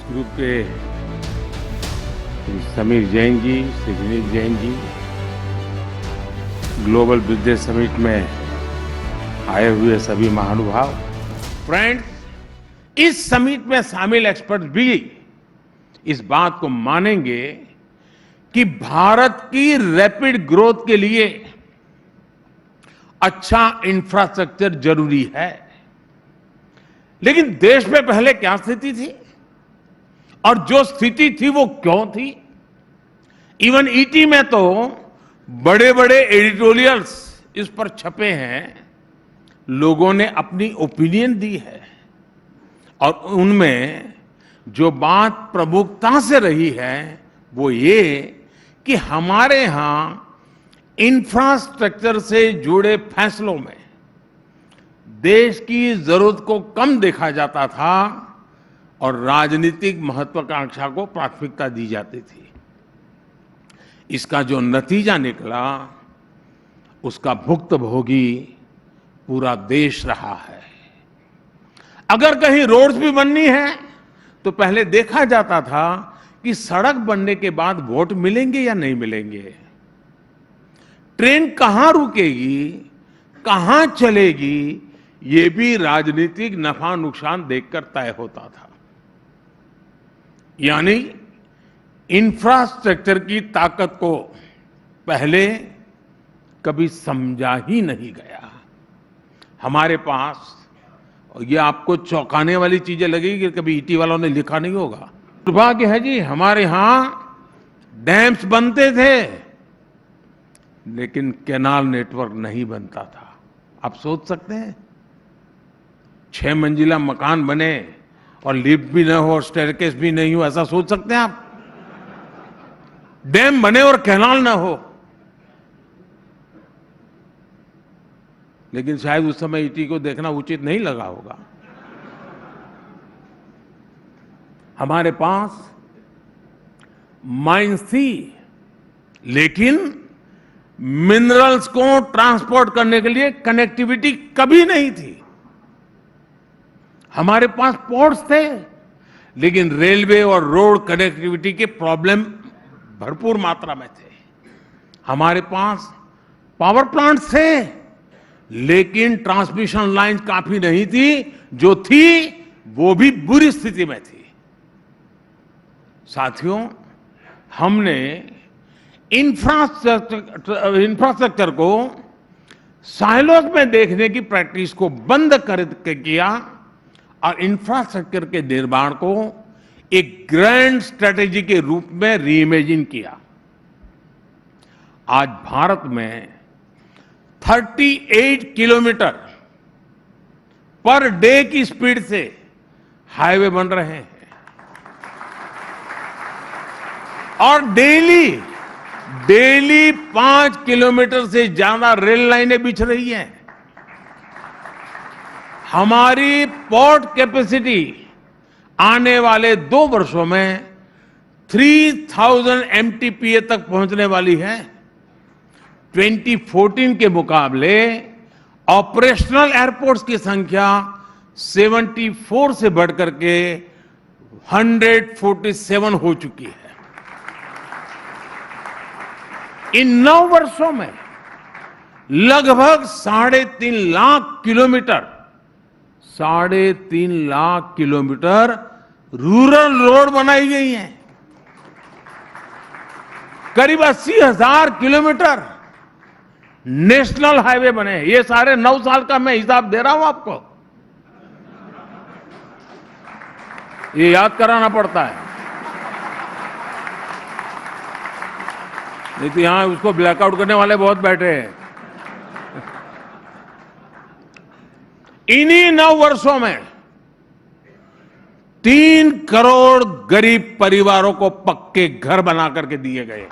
Group के Shri Sameer Jain ji, Shri Vineet Jain ji, global business summit में आए हुए सभी महानुभाव, फ्रेंड्स, इस समिट में शामिल एक्सपर्ट भी इस बात को मानेंगे कि भारत की रैपिड ग्रोथ के लिए अच्छा इंफ्रास्ट्रक्चर जरूरी है। लेकिन देश में पहले क्या स्थिति थी और जो स्थिति थी वो क्यों थी? इवन ईटी में तो बड़े बड़े एडिटोरियल्स इस पर छपे हैं, लोगों ने अपनी ओपिनियन दी है और उनमें जो बात प्रमुखता से रही है वो ये कि हमारे यहां इंफ्रास्ट्रक्चर से जुड़े फैसलों में देश की जरूरत को कम देखा जाता था और राजनीतिक महत्वाकांक्षा को प्राथमिकता दी जाती थी। इसका जो नतीजा निकला उसका भुक्तभोगी पूरा देश रहा है। अगर कहीं रोड्स भी बननी है तो पहले देखा जाता था कि सड़क बनने के बाद वोट मिलेंगे या नहीं मिलेंगे, ट्रेन कहां रुकेगी, कहां चलेगी, ये भी राजनीतिक नफा नुकसान देखकर तय होता था। यानी इंफ्रास्ट्रक्चर की ताकत को पहले कभी समझा ही नहीं गया। हमारे पास, और ये आपको चौंकाने वाली चीजें लगेगी कि कभी ईटी वालों ने लिखा नहीं होगा, दुर्भाग्य है जी, हमारे यहां डैम्स बनते थे लेकिन कैनाल नेटवर्क नहीं बनता था। आप सोच सकते हैं 6 मंजिला मकान बने और लिफ्ट भी न हो और स्टेयरकेस भी नहीं हो, ऐसा सोच सकते हैं आप? डैम बने और कैनाल ना हो। लेकिन शायद उस समय ईटी को देखना उचित नहीं लगा होगा। हमारे पास माइंस थी लेकिन मिनरल्स को ट्रांसपोर्ट करने के लिए कनेक्टिविटी कभी नहीं थी। हमारे पास पोर्ट्स थे लेकिन रेलवे और रोड कनेक्टिविटी के प्रॉब्लम भरपूर मात्रा में थे। हमारे पास पावर प्लांट्स थे लेकिन ट्रांसमिशन लाइन काफी नहीं थी, जो थी वो भी बुरी स्थिति में थी। साथियों, हमने इंफ्रास्ट्रक्चर को साइलोज में देखने की प्रैक्टिस को बंद करके किया और इंफ्रास्ट्रक्चर के निर्माण को एक ग्रैंड स्ट्रेटेजी के रूप में रीइमेजिन किया। आज भारत में 38 किलोमीटर पर डे की स्पीड से हाईवे बन रहे हैं और डेली 5 किलोमीटर से ज्यादा रेल लाइनें बिछ रही हैं। हमारी पोर्ट कैपेसिटी आने वाले 2 वर्षों में 3000 MTPA तक पहुंचने वाली है। 2014 के मुकाबले ऑपरेशनल एयरपोर्ट्स की संख्या 74 से बढ़कर के 147 हो चुकी है। इन 9 वर्षों में लगभग 3.5 लाख किलोमीटर रूरल रोड बनाई गई हैं। करीब 80,000 किलोमीटर नेशनल हाईवे बने हैं। ये सारे 9 साल का मैं हिसाब दे रहा हूं आपको, ये याद कराना पड़ता है, नहीं तो यहां उसको ब्लैकआउट करने वाले बहुत बैठे हैं। इन्हीं 9 वर्षों में 3 करोड़ गरीब परिवारों को पक्के घर बना करके दिए गए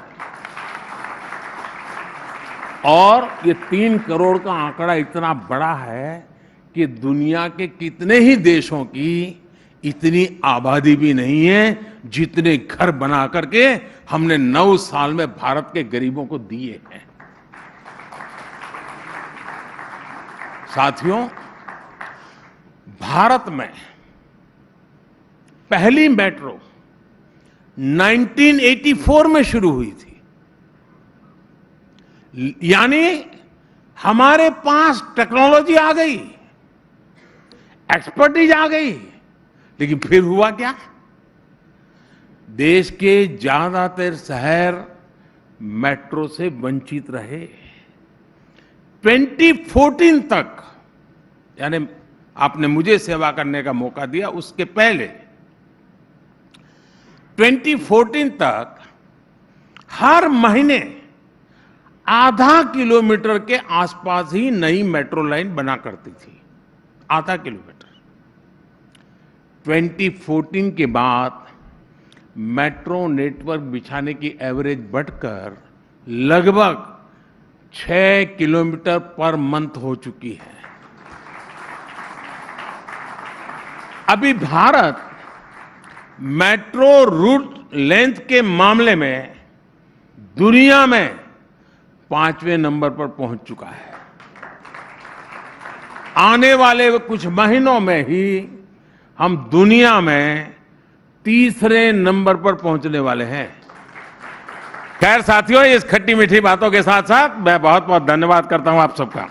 और ये 3 करोड़ का आंकड़ा इतना बड़ा है कि दुनिया के कितने ही देशों की इतनी आबादी भी नहीं है जितने घर बना करके हमने 9 साल में भारत के गरीबों को दिए हैं। साथियों, भारत में पहली मेट्रो 1984 में शुरू हुई थी। यानी हमारे पास टेक्नोलॉजी आ गई, एक्सपर्टीज आ गई, लेकिन फिर हुआ क्या? देश के ज्यादातर शहर मेट्रो से वंचित रहे। 2014 तक, यानी आपने मुझे सेवा करने का मौका दिया, उसके पहले 2014 तक हर महीने आधा किलोमीटर के आसपास ही नई मेट्रो लाइन बना करती थी, आधा किलोमीटर। 2014 के बाद मेट्रो नेटवर्क बिछाने की एवरेज बढ़कर लगभग 6 किलोमीटर पर मंथ हो चुकी है। अभी भारत मेट्रो रूट लेंथ के मामले में दुनिया में 5वें नंबर पर पहुंच चुका है। आने वाले कुछ महीनों में ही हम दुनिया में 3रे नंबर पर पहुंचने वाले हैं। खैर साथियों, इस खट्टी मीठी बातों के साथ साथ मैं बहुत बहुत धन्यवाद करता हूं आप सबका।